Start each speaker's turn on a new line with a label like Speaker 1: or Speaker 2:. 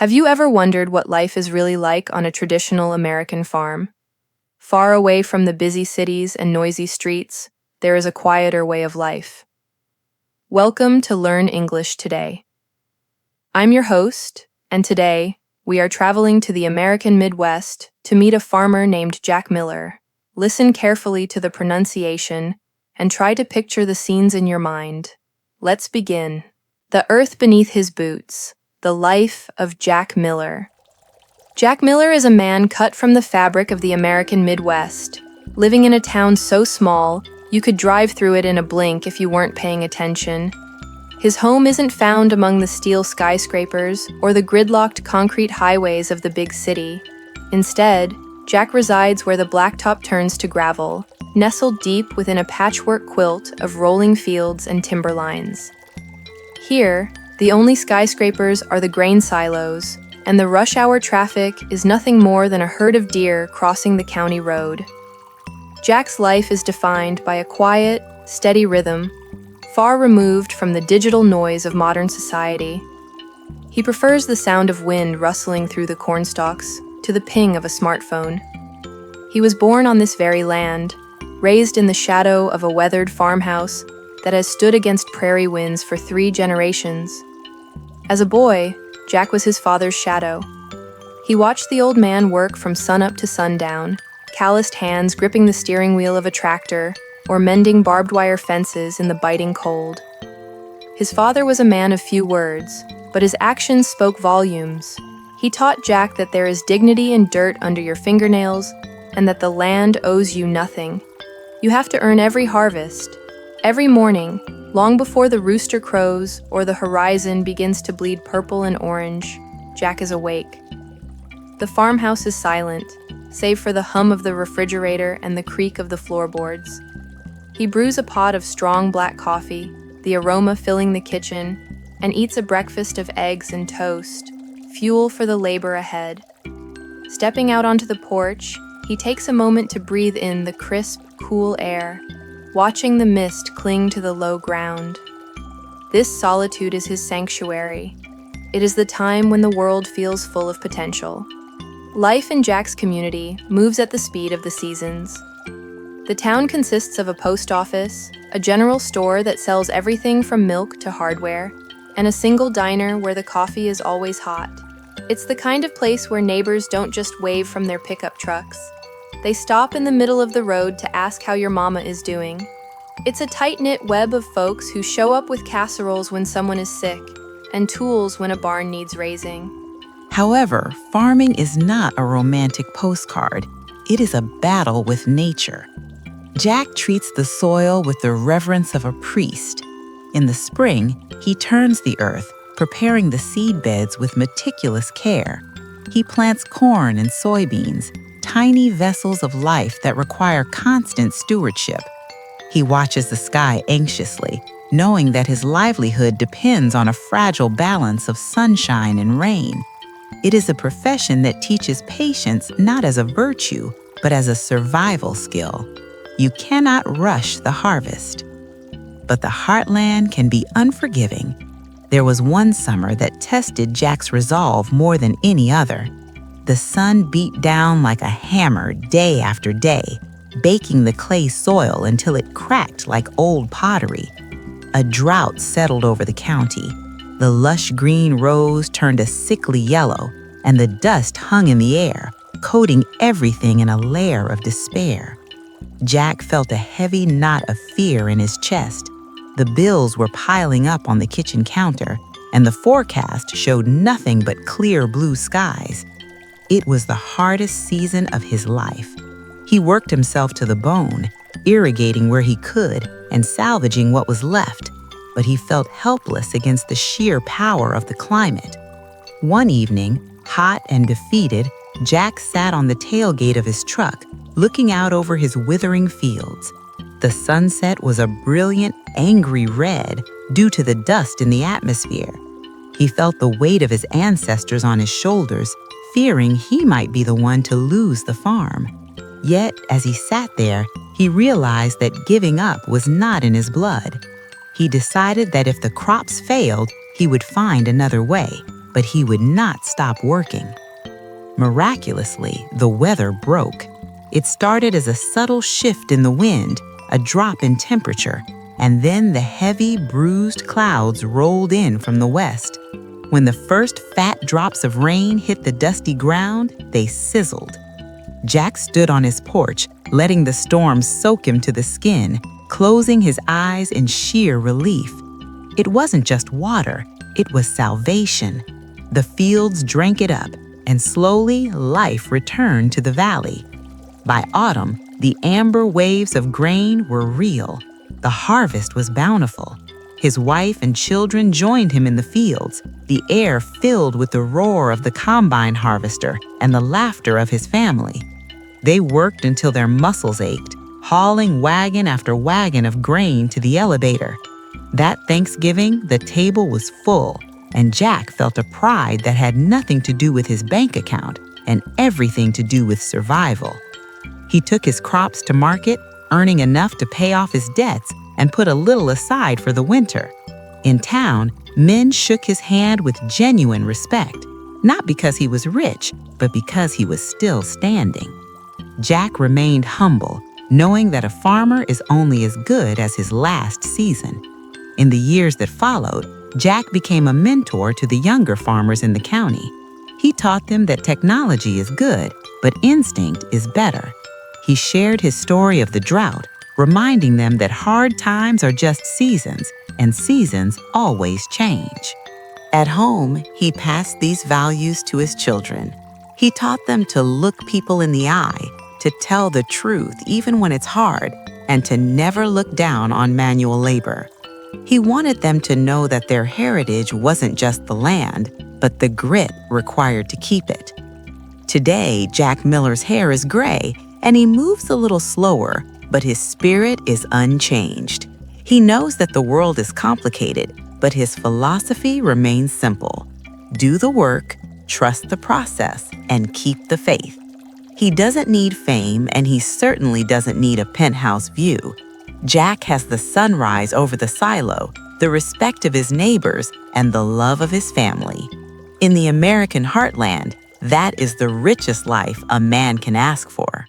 Speaker 1: Have you ever wondered what life is really like on a traditional American farm? Far away from the busy cities and noisy streets, there is a quieter way of life. Welcome to Learn English Today. I'm your host, and today we are traveling to the American Midwest to meet a farmer named Jack Miller. Listen carefully to the pronunciation and try to picture the scenes in your mind. Let's begin. The earth beneath his boots. The life of Jack Miller. Jack Miller is a man cut from the fabric of the American Midwest, living in a town so small you could drive through it in a blink if you weren't paying attention. His home isn't found among the steel skyscrapers or the gridlocked concrete highways of the big city. Instead, Jack resides where the blacktop turns to gravel, nestled deep within a patchwork quilt of rolling fields and timberlines. Here, the only skyscrapers are the grain silos, and the rush hour traffic is nothing more than a herd of deer crossing the county road. Jack's life is defined by a quiet, steady rhythm, far removed from the digital noise of modern society. He prefers the sound of wind rustling through the cornstalks to the ping of a smartphone. He was born on this very land, raised in the shadow of a weathered farmhouse that has stood against prairie winds for 3 generations. As a boy, Jack was his father's shadow. He watched the old man work from sunup to sundown, calloused hands gripping the steering wheel of a tractor or mending barbed wire fences in the biting cold. His father was a man of few words, but his actions spoke volumes. He taught Jack that there is dignity in dirt under your fingernails and that the land owes you nothing. You have to earn every harvest. Every morning, long before the rooster crows or the horizon begins to bleed purple and orange, Jack is awake. The farmhouse is silent, save for the hum of the refrigerator and the creak of the floorboards. He brews a pot of strong black coffee, the aroma filling the kitchen, and eats a breakfast of eggs and toast, fuel for the labor ahead. Stepping out onto the porch, he takes a moment to breathe in the crisp, cool air, watching the mist cling to the low ground. This solitude is his sanctuary. It is the time when the world feels full of potential. Life in Jack's community moves at the speed of the seasons. The town consists of a post office, a general store that sells everything from milk to hardware, and a single diner where the coffee is always hot. It's the kind of place where neighbors don't just wave from their pickup trucks. They stop in the middle of the road to ask how your mama is doing. It's a tight-knit web of folks who show up with casseroles when someone is sick and tools when a barn needs raising.
Speaker 2: However, farming is not a romantic postcard. It is a battle with nature. Jack treats the soil with the reverence of a priest. In the spring, he turns the earth, preparing the seed beds with meticulous care. He plants corn and soybeans, tiny vessels of life that require constant stewardship. He watches the sky anxiously, knowing that his livelihood depends on a fragile balance of sunshine and rain. It is a profession that teaches patience not as a virtue, but as a survival skill. You cannot rush the harvest. But the heartland can be unforgiving. There was one summer that tested Jack's resolve more than any other. The sun beat down like a hammer day after day, baking the clay soil until it cracked like old pottery. A drought settled over the county. The lush green rose turned a sickly yellow, and the dust hung in the air, coating everything in a layer of despair. Jack felt a heavy knot of fear in his chest. The bills were piling up on the kitchen counter, and the forecast showed nothing but clear blue skies. It was the hardest season of his life. He worked himself to the bone, irrigating where he could and salvaging what was left, but he felt helpless against the sheer power of the climate. One evening, hot and defeated, Jack sat on the tailgate of his truck, looking out over his withering fields. The sunset was a brilliant, angry red due to the dust in the atmosphere. He felt the weight of his ancestors on his shoulders, fearing he might be the one to lose the farm. Yet, as he sat there, he realized that giving up was not in his blood. He decided that if the crops failed, he would find another way. but he would not stop working. Miraculously, the weather broke. It started as a subtle shift in the wind, a drop in temperature, and then the heavy, bruised clouds rolled in from the west. When the first fat drops of rain hit the dusty ground, they sizzled. Jack stood on his porch, letting the storm soak him to the skin, closing his eyes in sheer relief. It wasn't just water, it was salvation. The fields drank it up, and slowly life returned to the valley. By autumn, the amber waves of grain were real. The harvest was bountiful. His wife and children joined him in the fields, the air filled with the roar of the combine harvester and the laughter of his family. They worked until their muscles ached, hauling wagon after wagon of grain to the elevator. That Thanksgiving, the table was full, and Jack felt a pride that had nothing to do with his bank account and everything to do with survival. He took his crops to market, earning enough to pay off his debts and put a little aside for the winter. In town, men shook his hand with genuine respect, not because he was rich, but because he was still standing. Jack remained humble, knowing that a farmer is only as good as his last season. In the years that followed, Jack became a mentor to the younger farmers in the county. He taught them that technology is good, but instinct is better. He shared his story of the drought, reminding them that hard times are just seasons, and seasons always change. At home, he passed these values to his children. He taught them to look people in the eye, to tell the truth even when it's hard, and to never look down on manual labor. He wanted them to know that their heritage wasn't just the land, but the grit required to keep it. Today, Jack Miller's hair is gray, and he moves a little slower, but his spirit is unchanged. He knows that the world is complicated, but his philosophy remains simple. Do the work, trust the process, and keep the faith. He doesn't need fame, and he certainly doesn't need a penthouse view. Jack has the sunrise over the silo, the respect of his neighbors, and the love of his family. In the American heartland, that is the richest life a man can ask for.